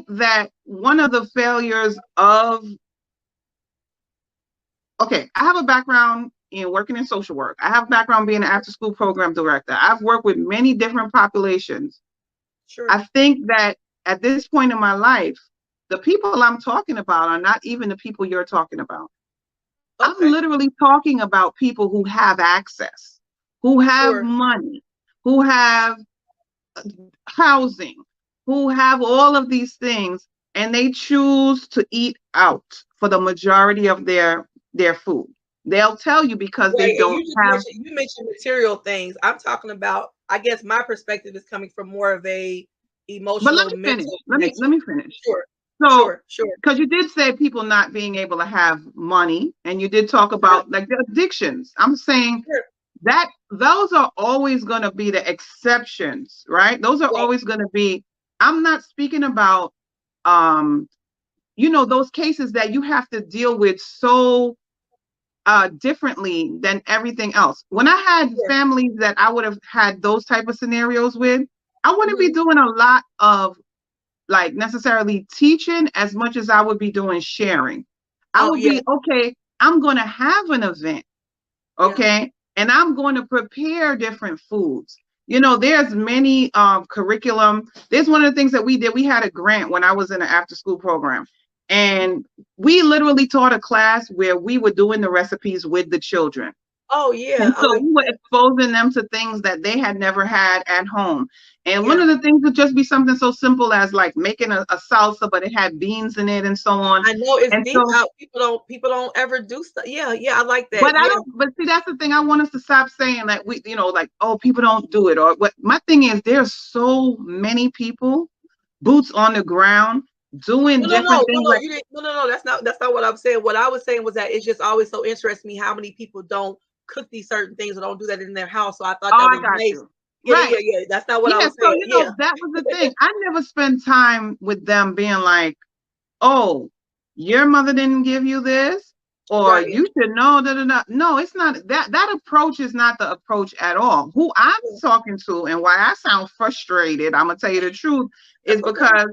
that one of the failures of, okay, I have a background in working in social work. I have a background being an after school program director. I've worked with many different populations. Sure. I think that at this point in my life, the people I'm talking about are not even the people you're talking about. Okay. I'm literally talking about people who have access, who have money, who have housing, who have all of these things, and they choose to eat out for the majority of their food. They'll tell you because they don't have. You mentioned material things. I'm talking about, I guess my perspective is coming from more of a emotional. But let me finish. Let me finish. Sure. So, because you did say people not being able to have money, and you did talk about like the addictions. I'm saying that those are always going to be the exceptions, right? Those are always going to be. I'm not speaking about, those cases that you have to deal with so differently than everything else. When I had families that I would have had those type of scenarios with, I wouldn't be doing a lot of like necessarily teaching as much as I would be doing sharing. I would be, okay, I'm going to have an event, okay, and I'm going to prepare different foods. There's many curriculum. There's one of the things that we did. We had a grant when I was in an after school program, and we literally taught a class where we were doing the recipes with the children. Oh, yeah. And so we were exposing them to things that they had never had at home. And one of the things would just be something so simple as like making a salsa, but it had beans in it and so on. I know it's deep out. People don't ever do stuff. Yeah, I like that. But but see, that's the thing. I want us to stop saying that people don't do it. Or what my thing is, there's so many people, boots on the ground, doing different things. No, that's not what I'm saying. What I was saying was that it's just always so interesting me how many people don't cook these certain things or don't do that in their house. So I thought that was amazing. Yeah. That's not what I was saying. So, that was the thing. I never spent time with them being like, oh, your mother didn't give you this, or you should know. No, it's not that. That approach is not the approach at all. Who I'm talking to and why I sound frustrated, I'm gonna tell you the truth, is because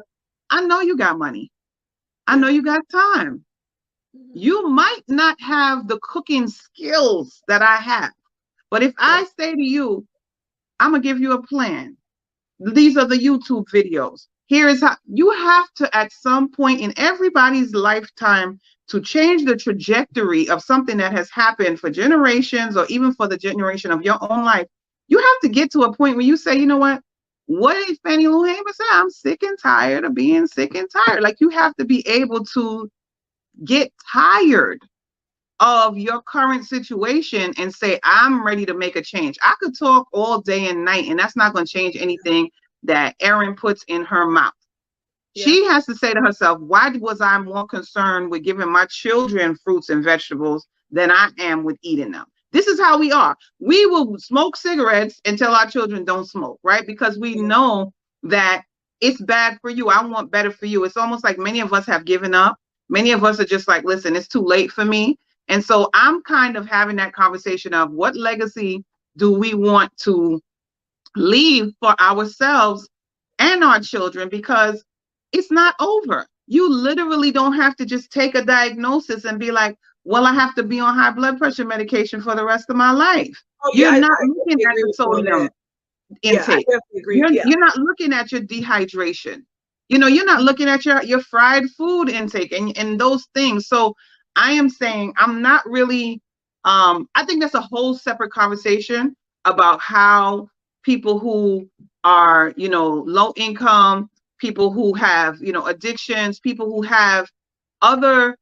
I know you got money. I know you got time. You might not have the cooking skills that I have, but if I say to you, I'm gonna give you a plan. These are the YouTube videos. Here is how you have to, at some point in everybody's lifetime, to change the trajectory of something that has happened for generations or even for the generation of your own life. You have to get to a point where you say, you know what did Fannie Lou Hamer say? I'm sick and tired of being sick and tired. Like, you have to be able to get tired of your current situation and say, I'm ready to make a change. I could talk all day and night, and that's not going to change anything that Erin puts in her mouth. She has to say to herself, why was I more concerned with giving my children fruits and vegetables than I am with eating them? This is how we are. We will smoke cigarettes until our children don't smoke, right? Because we know that it's bad for you. I want better for you. It's almost like many of us have given up. Many of us are just like, listen, it's too late for me. And so I'm kind of having that conversation of what legacy do we want to leave for ourselves and our children, because it's not over. You literally don't have to just take a diagnosis and be like, well, I have to be on high blood pressure medication for the rest of my life. You're not looking at the sodium intake. You're not looking at your dehydration. You're not looking at your fried food intake and those things. So I am saying I'm not really, I think that's a whole separate conversation about how people who are, low income, people who have, addictions, people who have other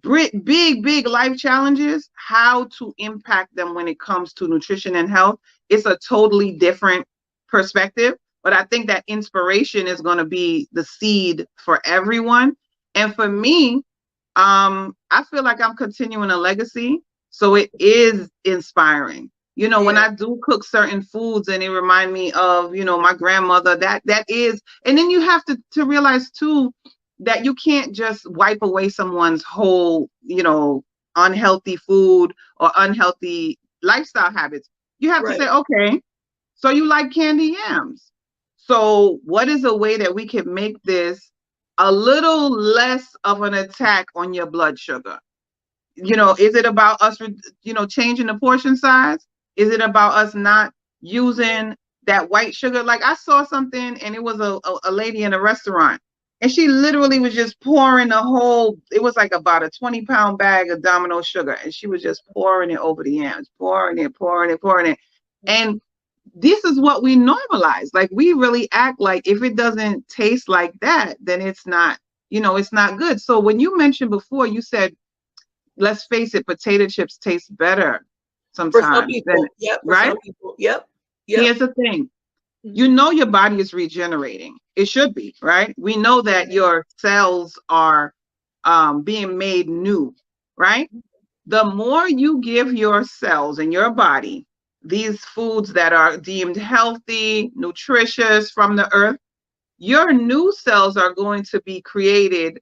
big life challenges, how to impact them when it comes to nutrition and health. It's a totally different perspective, but I think that inspiration is going to be the seed for everyone. And for me, I feel like I'm continuing a legacy. So it is inspiring. When I do cook certain foods and it remind me of, my grandmother, that is, and then you have to realize too, that you can't just wipe away someone's whole, unhealthy food or unhealthy lifestyle habits. You have to say, okay, so you like candy yams. So what is a way that we can make this a little less of an attack on your blood sugar. Is it about us, changing the portion size? Is it about us not using that white sugar? Like I saw something and it was a lady in a restaurant and she literally was just pouring it was like about a 20-pound bag of Domino sugar. And she was just pouring it over the yams, pouring it. And this is what we normalize. Like we really act like if it doesn't taste like that, then it's not, it's not good. So when you mentioned before, you said, let's face it, potato chips taste better sometimes. For some people, right? Some people. Yep. Here's the thing. Your body is regenerating. It should be, right? We know that your cells are being made new, right? The more you give your cells and your body these foods that are deemed healthy, nutritious from the earth, your new cells are going to be created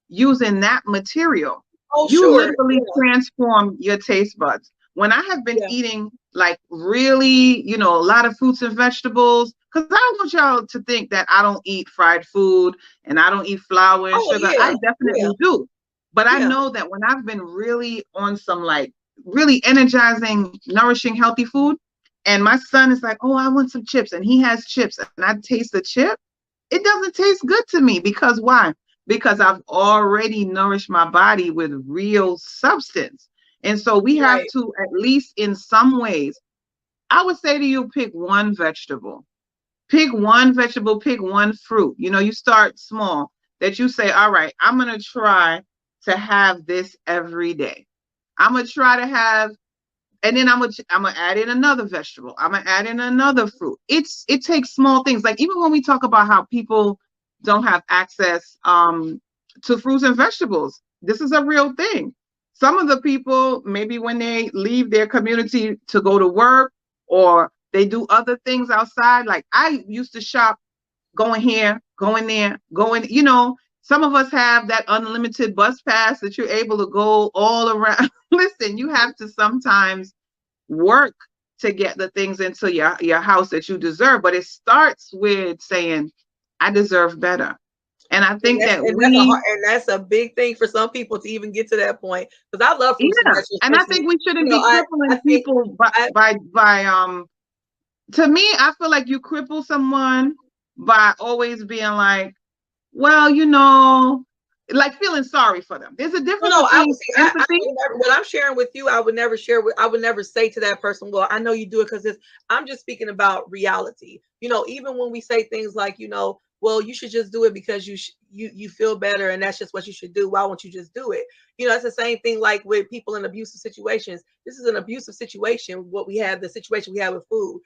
using that material. You literally transform your taste buds. When I have been eating like really, a lot of fruits and vegetables, because I don't want y'all to think that I don't eat fried food and I don't eat flour and sugar. I definitely do. But I know that when I've been really on some like really energizing, nourishing, healthy food, and my son is like, oh, I want some chips, and he has chips, and I taste the chip, it doesn't taste good to me. Because why? Because I've already nourished my body with real substance. And so we have to, at least in some ways, I would say to you, pick one vegetable, pick one fruit. You start small, that you say, all right, I'm going to try to have this every day. I'm going to try to have, and then I'm going to add in another vegetable. I'm going to add in another fruit. It takes small things. Like even when we talk about how people don't have access to fruits and vegetables, this is a real thing. Some of the people, maybe when they leave their community to go to work or they do other things outside, like I used to shop, going here, going there, some of us have that unlimited bus pass that you're able to go all around. Listen, you have to sometimes work to get the things into your house that you deserve, but it starts with saying, I deserve better. And I think that's a big thing for some people to even get to that point. Because I love fruits and vegetables. And I think we shouldn't be crippling people by to me, I feel like you cripple someone by always being like, well, like feeling sorry for them. There's a difference. What I'm sharing with you, I would never say to that person, well, I know you do it because I'm just speaking about reality. Even when we say things like, well, you should just do it because you feel better and that's just what you should do. Why won't you just do it? It's the same thing like with people in abusive situations. This is an abusive situation. The situation we have with food.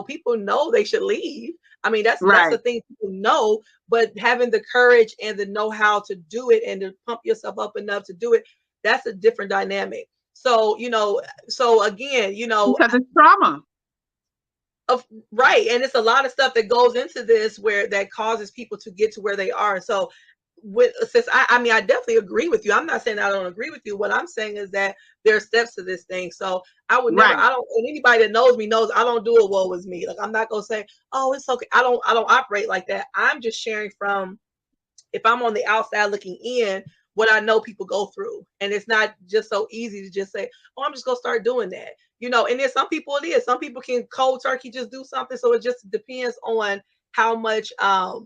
People know they should leave. I mean, that's the thing people know, but having the courage and the know-how to do it and to pump yourself up enough to do it, that's a different dynamic. So, again, because it's trauma. Right. And it's a lot of stuff that goes into this that causes people to get to where they are. So I definitely agree with you. I'm not saying I don't agree with you. What I'm saying is that there are steps to this thing. So I would never, and anybody that knows me knows I don't do it woe is me. Like I'm not going to say, oh, it's okay. I don't operate like that. I'm just sharing from, if I'm on the outside looking in, what I know people go through. And it's not just so easy to just say, oh, I'm just going to start doing that. And then some people it is. Some people can cold turkey just do something. So it just depends on how much power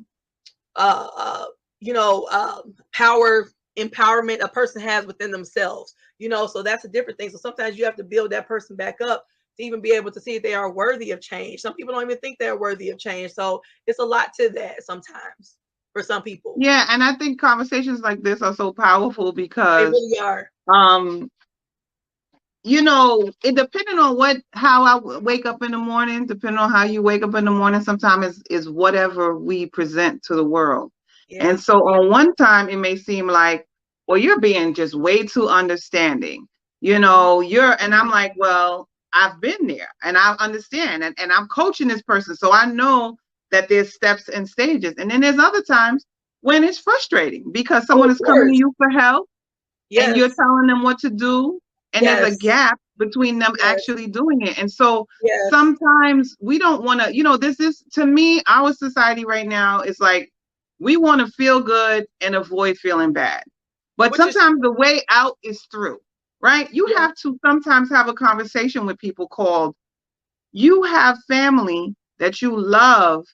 empowerment a person has within themselves. So that's a different thing. So sometimes you have to build that person back up to even be able to see if they are worthy of change. Some people don't even think they're worthy of change. So it's a lot to that sometimes for some people. Yeah, and I think conversations like this are so powerful because they really are. It depending on how I wake up in the morning, depending on how you wake up in the morning, sometimes is whatever we present to the world. Yeah. And so on one time it may seem like, well, you're being just way too understanding. And I'm like, well, I've been there and I understand and I'm coaching this person. So I know that there's steps and stages. And then there's other times when it's frustrating because someone is coming to you for help and you're telling them what to do. And there's a gap between them actually doing it. And so sometimes we don't want to, this is, to me, our society right now is like, We want to feel good and avoid feeling bad. But sometimes the way out is through, right? You have to sometimes have a conversation with people called, you have family that you love,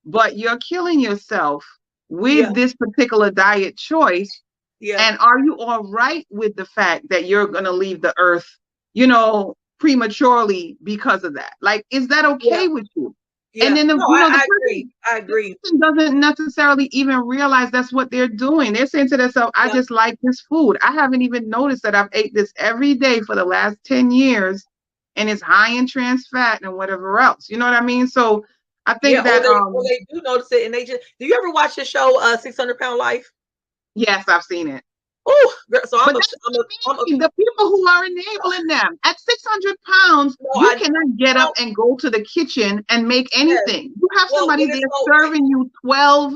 but you're killing yourself with this particular diet choice. And are you all right with the fact that you're going to leave the earth, you know, prematurely because of that? Like, is that okay with you? And then, I agree. The person doesn't necessarily even realize that's what they're doing. They're saying to themselves, I just like this food. I haven't even noticed that I've ate this every day for the last 10 years and it's high in trans fat and whatever else. You know what I mean? So I think that they do notice it, and they just. Do you ever watch the show 600-Pound Life? Yes, I've seen it. Oh, so the people who are enabling them at 600 pounds, you cannot get up and go to the kitchen and make anything. You have somebody there serving you 12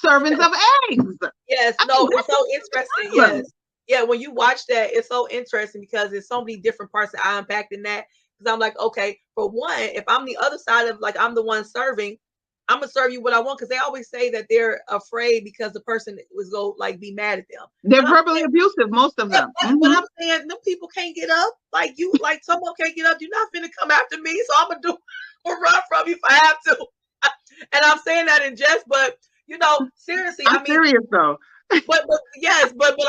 servings of eggs. Yes, it's so interesting. Yes. Yeah, when you watch that, it's so interesting because there's so many different parts that I unpacked in that. Because I'm like, okay, for one, if I'm the other side of, like, I'm the one serving, I'm gonna serve you what I want, because they always say that they're afraid because the person was go like be mad at them. They're verbally abusive, most of them. But I'm saying them people can't get up. Like you, like someone can't get up. You're not finna come after me, so I'm gonna run from you if I have to. And I'm saying that in jest, but you know, seriously, I'm serious though. but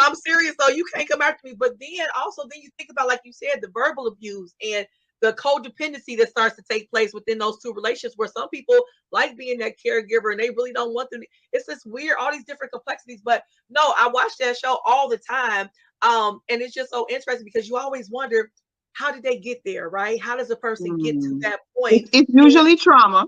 I'm serious though. You can't come after me. But then also, then you think about, like you said, the verbal abuse and the codependency that starts to take place within those two relationships, where some people like being that caregiver and they really don't want them. It's this weird, all these different complexities. But no, I watch that show all the time. And it's just so interesting because you always wonder, how did they get there, right? How does a person get to that point? It's usually trauma.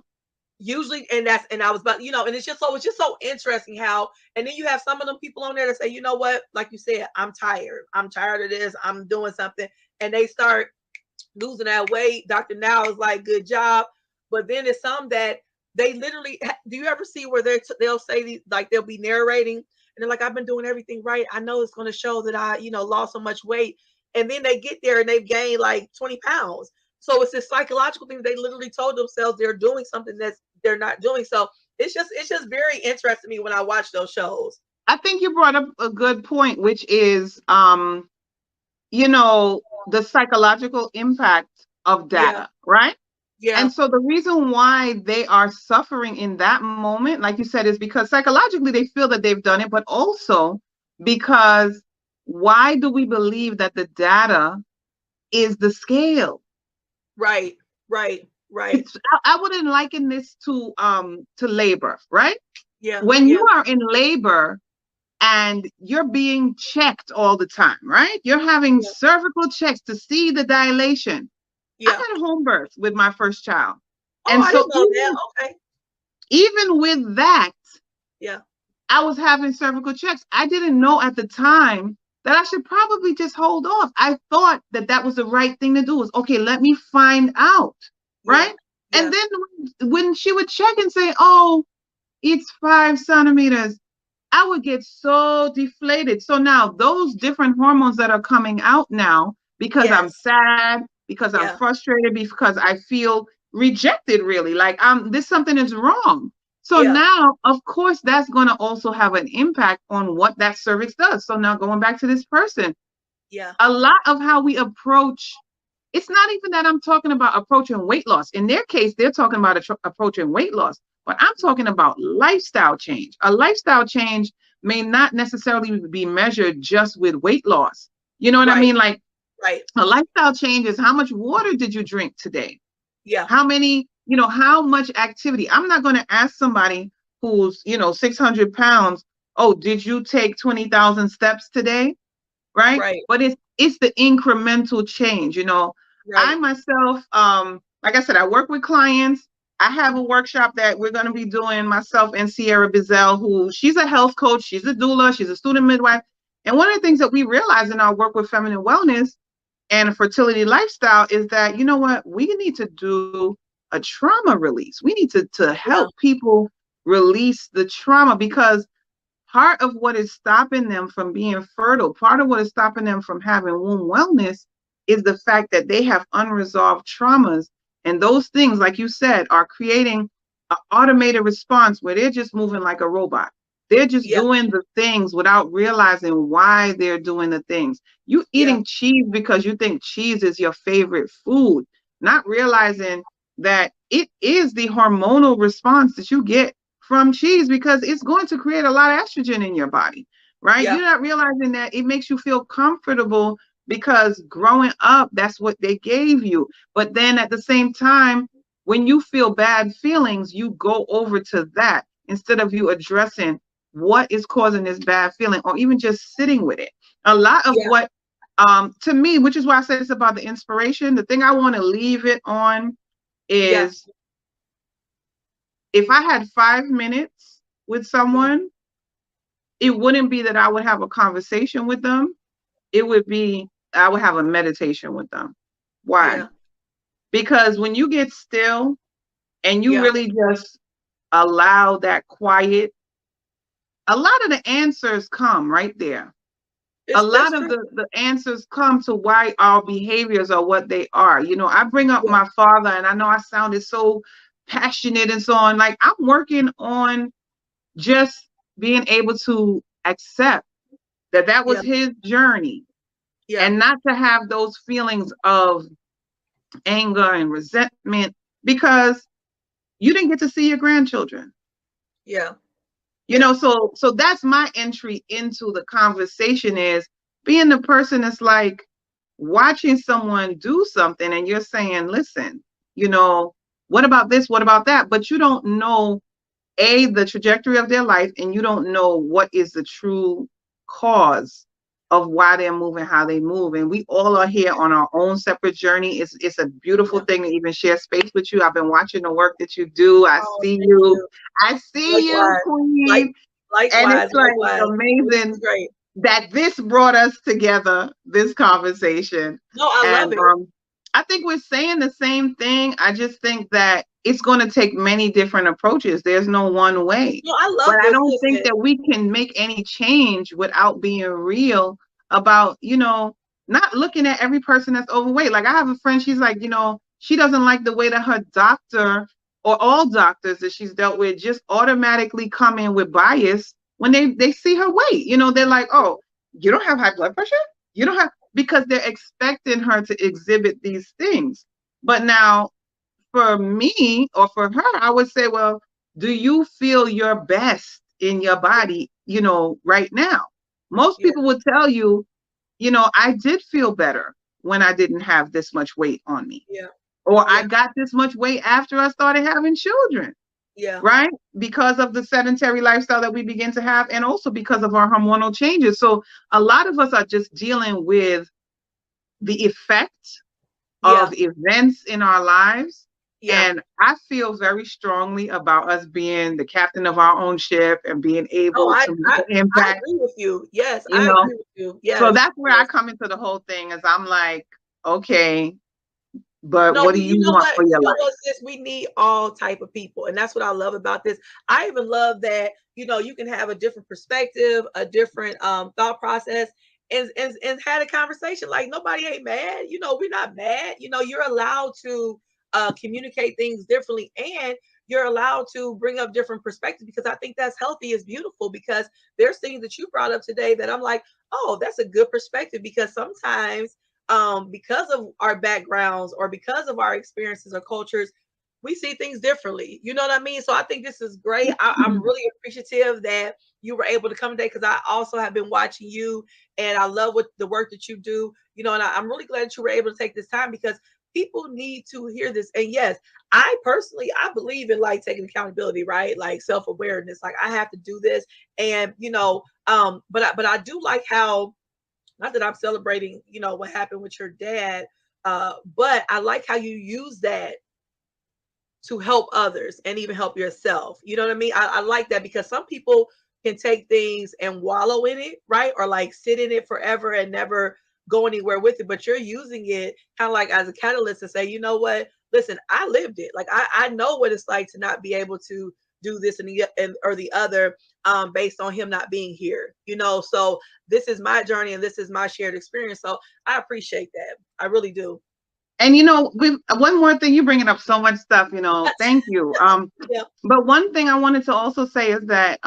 Usually, and I was about, you know, and it's just so interesting how, and then you have some of them people on there that say, you know what, like you said, I'm tired of this, I'm doing something, and they start losing that weight. Dr. Now is like, good job. But then there's some that they literally, do you ever see where they'll say these, like they'll be narrating and they're like, I've been doing everything right, I know it's going to show that I, you know, lost so much weight, and then they get there and they've gained like 20 pounds. So it's this psychological thing. They literally told themselves they're doing something that they're not doing. So it's just very interesting to me when I watch those shows. I think you brought up a good point, which is, you know, the psychological impact of data, right? Yeah. And so the reason why they are suffering in that moment, like you said, is because psychologically they feel that they've done it, but also because why do we believe that the data is the scale? Right. I wouldn't liken this to labor, right? Yeah. When you are in labor and you're being checked all the time, right? You're having cervical checks to see the dilation. I had a home birth with my first child. And I didn't know that. Okay. Even with that, yeah, I was having cervical checks. I didn't know at the time that I should probably just hold off. I thought that was the right thing to do, was, okay, let me find out, right? Yeah. And then when she would check and say, oh, it's 5 centimeters, I would get so deflated. So now those different hormones that are coming out now, because I'm sad, because I'm frustrated, because I feel rejected, really, like something is wrong. So now, of course, that's going to also have an impact on what that cervix does. So now going back to this person, a lot of how we approach, it's not even that I'm talking about approaching weight loss. In their case, they're talking about approaching weight loss, but I'm talking about lifestyle change. A lifestyle change may not necessarily be measured just with weight loss. You know what I mean? Like, a lifestyle change is, how much water did you drink today? Yeah. How many, you know, how much activity? I'm not going to ask somebody who's, you know, 600 pounds, oh, did you take 20,000 steps today? Right. But it's the incremental change, you know. I myself, like I said, I work with clients. I have a workshop that we're going to be doing, myself and Sierra Bizel, who she's a health coach, she's a doula, she's a student midwife. And one of the things that we realize in our work with feminine wellness and a fertility lifestyle is that, you know what, we need to do a trauma release. We need to help people release the trauma, because part of what is stopping them from being fertile, part of what is stopping them from having womb wellness, is the fact that they have unresolved traumas. And those things, like you said, are creating an automated response where they're just moving like a robot. They're just doing the things without realizing why they're doing the things. You eating cheese because you think cheese is your favorite food, not realizing that it is the hormonal response that you get from cheese, because it's going to create a lot of estrogen in your body, right? You're not realizing that it makes you feel comfortable because growing up, that's what they gave you. But then at the same time, when you feel bad feelings, you go over to that instead of you addressing what is causing this bad feeling, or even just sitting with it. A lot of what, to me, which is why I said it's about the inspiration, the thing I want to leave it on is, if I had 5 minutes with someone, it wouldn't be that I would have a conversation with them. It would be, I would have a meditation with them. Why? Because when you get still and you really just allow that quiet, a lot of the answers come right there. A lot of the answers come to why our behaviors are what they are. You know, I bring up my father, and I know I sounded so passionate and so on. Like, I'm working on just being able to accept that that was his journey, and not to have those feelings of anger and resentment because you didn't get to see your grandchildren. You know, so that's my entry into the conversation, is being the person that's like watching someone do something and you're saying, listen, you know, what about this? What about that? But you don't know, the trajectory of their life, and you don't know what is the true cause of why they're moving, how they move. And we all are here on our own separate journey. It's a beautiful thing to even share space with you. I've been watching the work that you do. I see you. I see you, Queen. And it's like amazing that this brought us together, this conversation. No, I love it. I think we're saying the same thing. I just think that it's going to take many different approaches. There's no one way. No, I love but I don't think that we can make any change without being real about, you know, not looking at every person that's overweight. Like, I have a friend, she's like, you know, she doesn't like the way that her doctor, or all doctors that she's dealt with, just automatically come in with bias when they see her weight. You know, they're like, oh, you don't have high blood pressure? You don't have, because they're expecting her to exhibit these things. But now, for me or for her, I would say, well, do you feel your best in your body, you know, right now? Most people would tell you, you know, I did feel better when I didn't have this much weight on me. Or I got this much weight after I started having children. Right? Because of the sedentary lifestyle that we begin to have, and also because of our hormonal changes. So a lot of us are just dealing with the effect of events in our lives. And I feel very strongly about us being the captain of our own ship and being able to make an impact. I agree with you. Yes, I agree with you. Yes. So that's where I come into the whole thing, is I'm like, okay, but what do you want for your life? Sis, we need all type of people. And that's what I love about this. I even love that, you know, you can have a different perspective, a different thought process, and had a conversation. Like, nobody ain't mad. You know, we're not mad. You know, you're allowed to communicate things differently, and you're allowed to bring up different perspectives, because I think that's healthy, is beautiful, because there's things that you brought up today that I'm like, oh, that's a good perspective, because sometimes because of our backgrounds or because of our experiences or cultures, we see things differently. You know what I mean? So I think this is great. I'm really appreciative that you were able to come today, because I also have been watching you, and I love what the work that you do, you know, and I'm really glad that you were able to take this time, because people need to hear this. And yes, I personally, I believe in like taking accountability, right? Like self-awareness, like I have to do this. And, you know, but I do like how, not that I'm celebrating, you know, what happened with your dad, but I like how you use that to help others and even help yourself. You know what I mean? I like that, because some people can take things and wallow in it, right? Or like sit in it forever and never go anywhere with it. But you're using it kind of like as a catalyst to say, you know what? Listen, I lived it. Like I know what it's like to not be able to do this and the other based on him not being here, you know. So this is my journey and this is my shared experience. So I appreciate that. I really do. And you know, one more thing, you're bringing up so much stuff, you know. Thank you. Yeah. But one thing I wanted to also say is that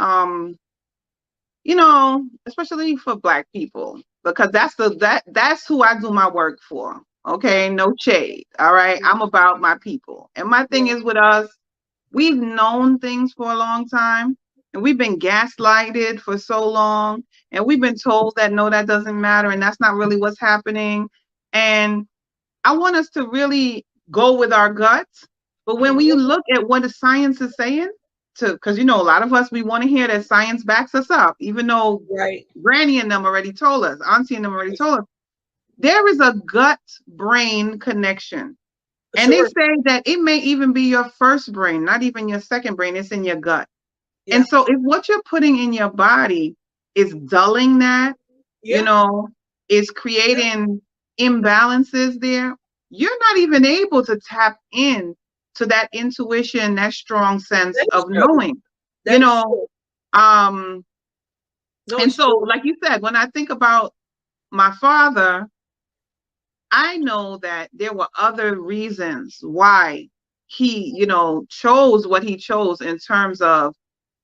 especially for Black people, because that's who I do my work for. Okay, no shade. All right, I'm about my people, and my thing is with us, we've known things for a long time, and we've been gaslighted for so long, and we've been told that no, that doesn't matter, and that's not really what's happening. And I want us to really go with our guts. But when you look at what the science is saying, because a lot of us, we want to hear that science backs us up, even though Granny and them already told us, Auntie and them already told us, there is a gut brain connection. And they say that it may even be your first brain, not even your second brain, it's in your gut. Yeah. And so if what you're putting in your body is dulling that, is creating imbalances there, you're not even able to tap in to that intuition, that strong sense of knowing, and so, like you said, when I think about my father, I know that there were other reasons why he, chose what he chose in terms of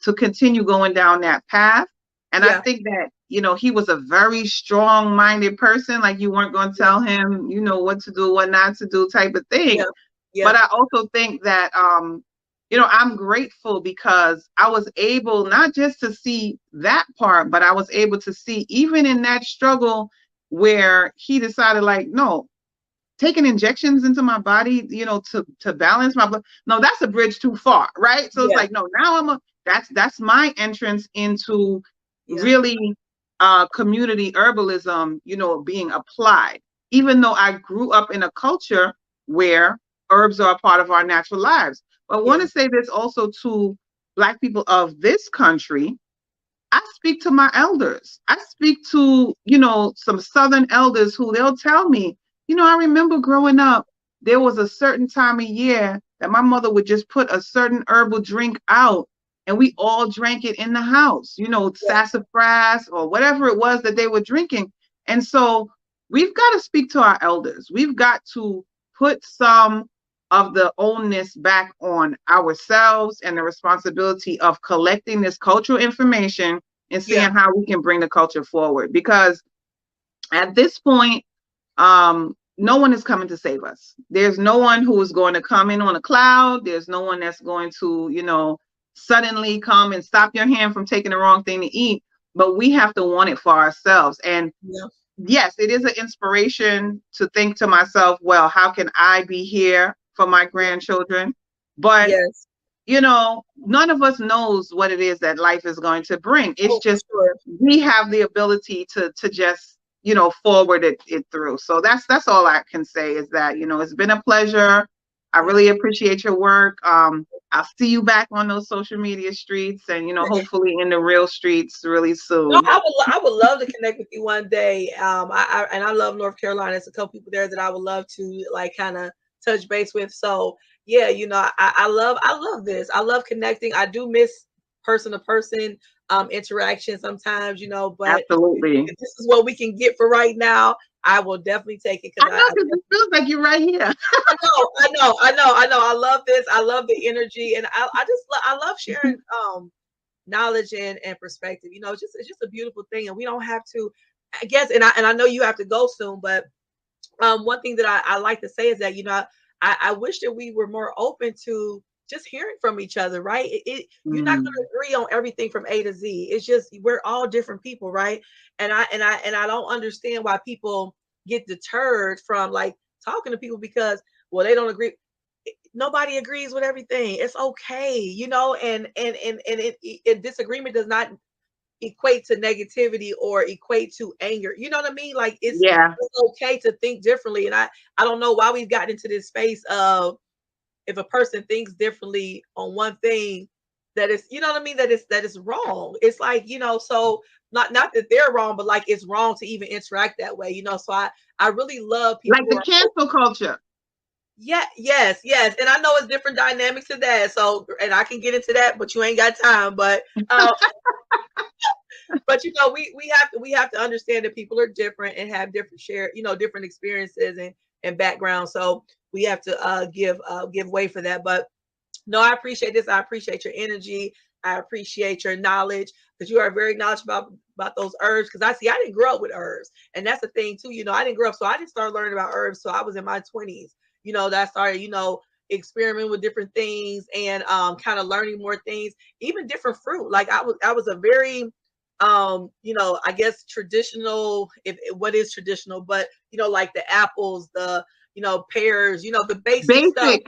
to continue going down that path. And I think that, he was a very strong-minded person. Like, you weren't going to tell him, what to do, what not to do type of thing. Yeah. But I also think that, I'm grateful because I was able not just to see that part, but I was able to see even in that struggle where he decided, like, no, taking injections into my body, to balance my blood. No, that's a bridge too far, right? So it's like, no, now that's my entrance into really community herbalism, being applied. Even though I grew up in a culture where herbs are a part of our natural lives. But I want to say this also to Black people of this country. I speak to my elders. I speak to, some Southern elders who they'll tell me, I remember growing up, there was a certain time of year that my mother would just put a certain herbal drink out and we all drank it in the house, sassafras or whatever it was that they were drinking. And so we've got to speak to our elders. We've got to put some of the onus back on ourselves and the responsibility of collecting this cultural information and seeing how we can bring the culture forward. Because at this point, no one is coming to save us. There's no one who is going to come in on a cloud. There's no one that's going to, suddenly come and stop your hand from taking the wrong thing to eat. But we have to want it for ourselves. And yes, it is an inspiration to think to myself, well, how can I be here for my grandchildren? But none of us knows what it is that life is going to bring. It's just we have the ability to just forward it through. So that's all I can say is that it's been a pleasure. I really appreciate your work. I'll see you back on those social media streets and hopefully in the real streets really soon. No, I would love to connect with you one day. I love North Carolina. There's a couple people there that I would love to kind of touch base with. So yeah, I love this. I love connecting. I do miss person to person interaction sometimes, but absolutely, if this is what we can get for right now, I will definitely take it. I know, because it feels like you're right here. I know. I love this. I love the energy, and I love sharing knowledge and perspective. It's just a beautiful thing, and we don't have to. I guess, and I know you have to go soon, but one thing that I like to say is that I wish that we were more open to just hearing from each other, right? You're not going to agree on everything from A to Z. It's just we're all different people, right? And I don't understand why people get deterred from talking to people because they don't agree. Nobody agrees with everything. It's okay, and disagreement does not equate to negativity or equate to anger. You know what I mean? It's okay to think differently. And I don't know why we've gotten into this space of if a person thinks differently on one thing, that is, that is wrong. It's so not that they're wrong, but it's wrong to even interact that way, so I really love people the cancel culture. Yeah, yes. And I know it's different dynamics to that. So, and I can get into that, but you ain't got time. But but we have to understand that people are different and have different different experiences and backgrounds. So we have to give way for that. But no, I appreciate this. I appreciate your energy. I appreciate your knowledge, because you are very knowledgeable about those herbs. Because I didn't grow up with herbs, and that's the thing too. I didn't grow up, so I didn't start learning about herbs. So I was in my 20s. That I started, experimenting with different things and kind of learning more things, even different fruit. Like I was a very I guess traditional, what is traditional, but like the apples, the pears, the basic stuff.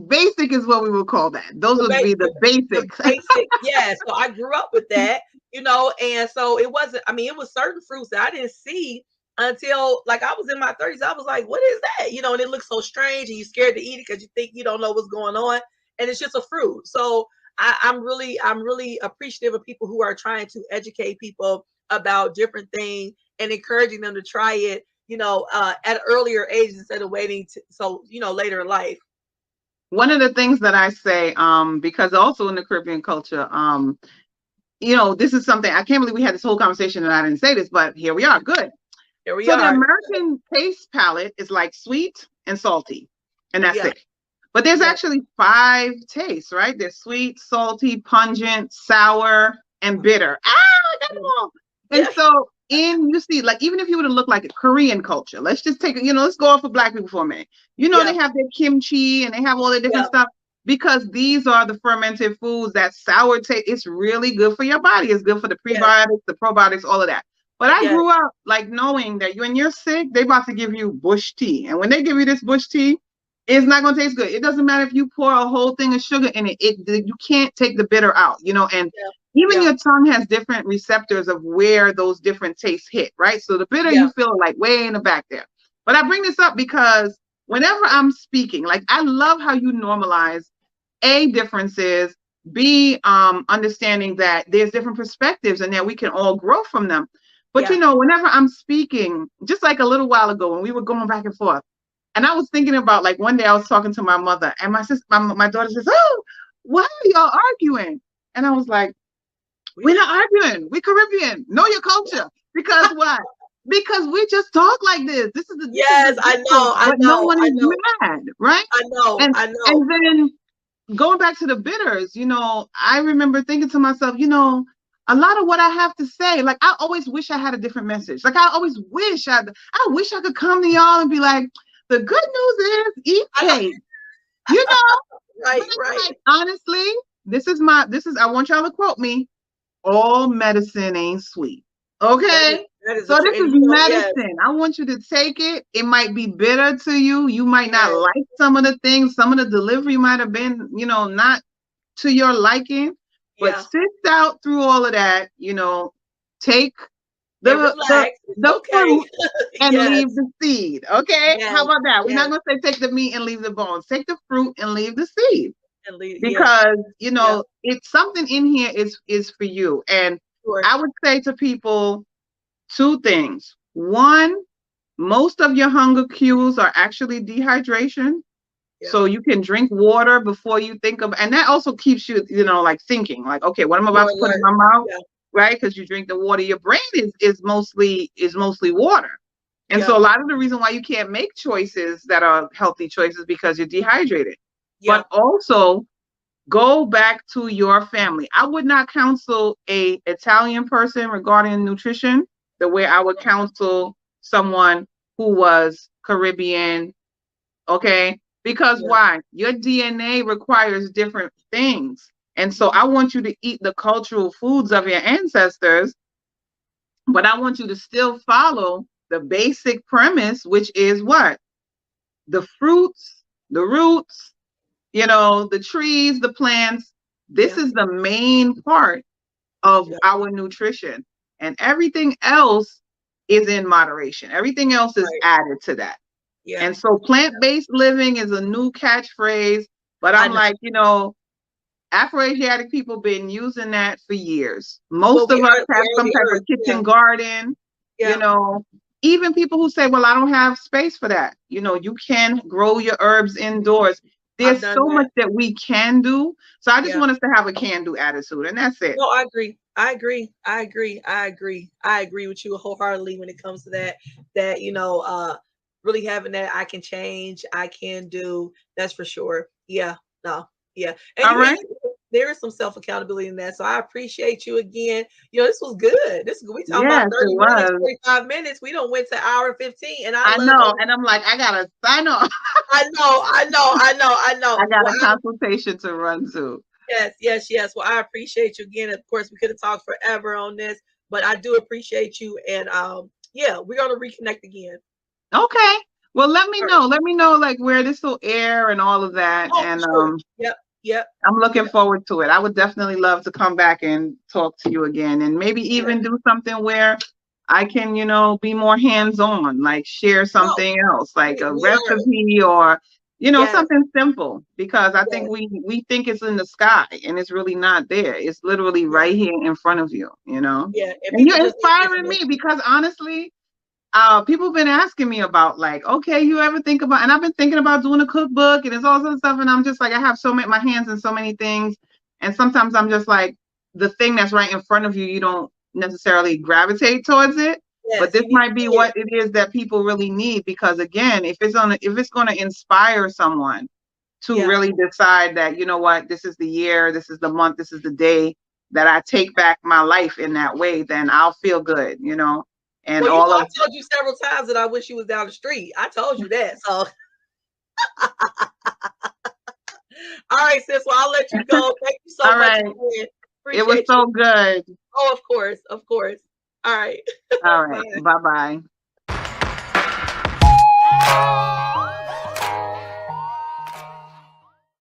Basic is what we would call that. Those would be the basics. The basic, yeah. So I grew up with that, and so it wasn't, it was certain fruits that I didn't see until like I was in my 30s. I was like, what is that? And it looks so strange, and you're scared to eat it because you think you don't know what's going on, and it's just a fruit. So I'm really appreciative of people who are trying to educate people about different things and encouraging them to try it, at an earlier age instead of waiting later in life. One of the things that I say, because also in the Caribbean culture, this is something, I can't believe we had this whole conversation and I didn't say this, but here we are. Good. Here we are. The American taste palette is like sweet and salty, and that's it. But there's actually 5 tastes, right? There's sweet, salty, pungent, sour, and bitter. I got them all. And so you see, like, even if you were to look like a Korean culture, let's just take, let's go off of Black people for a minute. They have their kimchi and they have all the different stuff, because these are the fermented foods, that sour taste. It's really good for your body. It's good for the prebiotics, the probiotics, all of that. But I grew up like knowing that when you're sick, they're about to give you bush tea. And when they give you this bush tea, it's not going to taste good. It doesn't matter if you pour a whole thing of sugar in it. You can't take the bitter out, and even your tongue has different receptors of where those different tastes hit, right? So the bitter, you feel like way in the back there. But I bring this up because whenever I'm speaking, like, I love how you normalize A, differences, B, understanding that there's different perspectives and that we can all grow from them. But, whenever I'm speaking, just like a little while ago when we were going back and forth, and I was thinking about, like, one day I was talking to my mother, and my sister, my daughter says, "Oh, why are y'all arguing?" And I was like, "We're not arguing. We're Caribbean. Know your culture." Because why? Because we just talk like this. This is the I know. But no one is mad, right? I know. And then going back to the bitters, I remember thinking to myself, a lot of what I have to say, like, I always wish I had a different message. Like, I always wish I wish I could come to y'all and be like, the good news is eat cake. Right. Like, honestly, I want y'all to quote me. All medicine ain't sweet. Okay? So this is medicine. Yes. I want you to take it. It might be bitter to you. You might not like some of the things. Some of the delivery might have been, not to your liking. But sit out through all of that, take the fruit and leave the seed. Okay? How about that? We're not going to say take the meat and leave the bones. Take the fruit and leave the seed. Because, it's something in here is for you. And I would say to people 2 things. 1, most of your hunger cues are actually dehydration. So you can drink water before you think of, and that also keeps you, like, thinking, like, okay, what am I about to put in my mouth? Right? Because you drink the water, your brain is mostly water. And so a lot of the reason why you can't make choices that are healthy choices because you're dehydrated. But also go back to your family. I would not counsel a Italian person regarding nutrition the way I would counsel someone who was Caribbean. Okay? Because why? Your DNA requires different things. And so I want you to eat the cultural foods of your ancestors, but I want you to still follow the basic premise, which is what? The fruits, the roots, the trees, the plants. This is the main part of our nutrition. And everything else is in moderation. Everything else is added to that. And so plant-based living is a new catchphrase, but I'm like, Afro-Asiatic people been using that for years. Most of us have some type of kitchen garden, even people who say, well, I don't have space for that. You can grow your herbs indoors. There's so much that we can do. So I just want us to have a can-do attitude, and that's it. No, I agree. I agree with you wholeheartedly when it comes to that, really having that I can change, I can do, that's for sure. And all right. there is some self-accountability in that. So I appreciate you again. This was good. We talking about 30 minutes, 45 minutes. We don't went to hour and 15. And I know. And I'm like, I gotta sign off. I know. I got a consultation to run to. Yes. Well, I appreciate you again. Of course, we could have talked forever on this, but I do appreciate you. And we're gonna reconnect again. Okay. Well, let me know. Let me know like where this will air and all of that. Oh, and sure. Yep. I'm looking forward to it. I would definitely love to come back and talk to you again, and maybe even do something where I can, be more hands-on, like share something else, like a recipe or, something simple, because I think we think it's in the sky and it's really not there. It's literally right here in front of you, Yeah. And you're inspiring me because honestly, people have been asking me about like, okay, you ever think about, and I've been thinking about doing a cookbook and it's all sorts of stuff. And I'm just like, I have my hands in so many things. And sometimes I'm just like, the thing that's right in front of you, you don't necessarily gravitate towards it. Yes, but this might be what it is that people really need, because again, if it's going to inspire someone to really decide that, you know what, this is the year, this is the month, this is the day that I take back my life in that way, then I'll feel good, And I told you several times that I wish you was down the street. I told you that. So, all right, sis. Well, I'll let you go. Thank you so much. It was so good. Oh, of course. All right. All right. Bye-bye.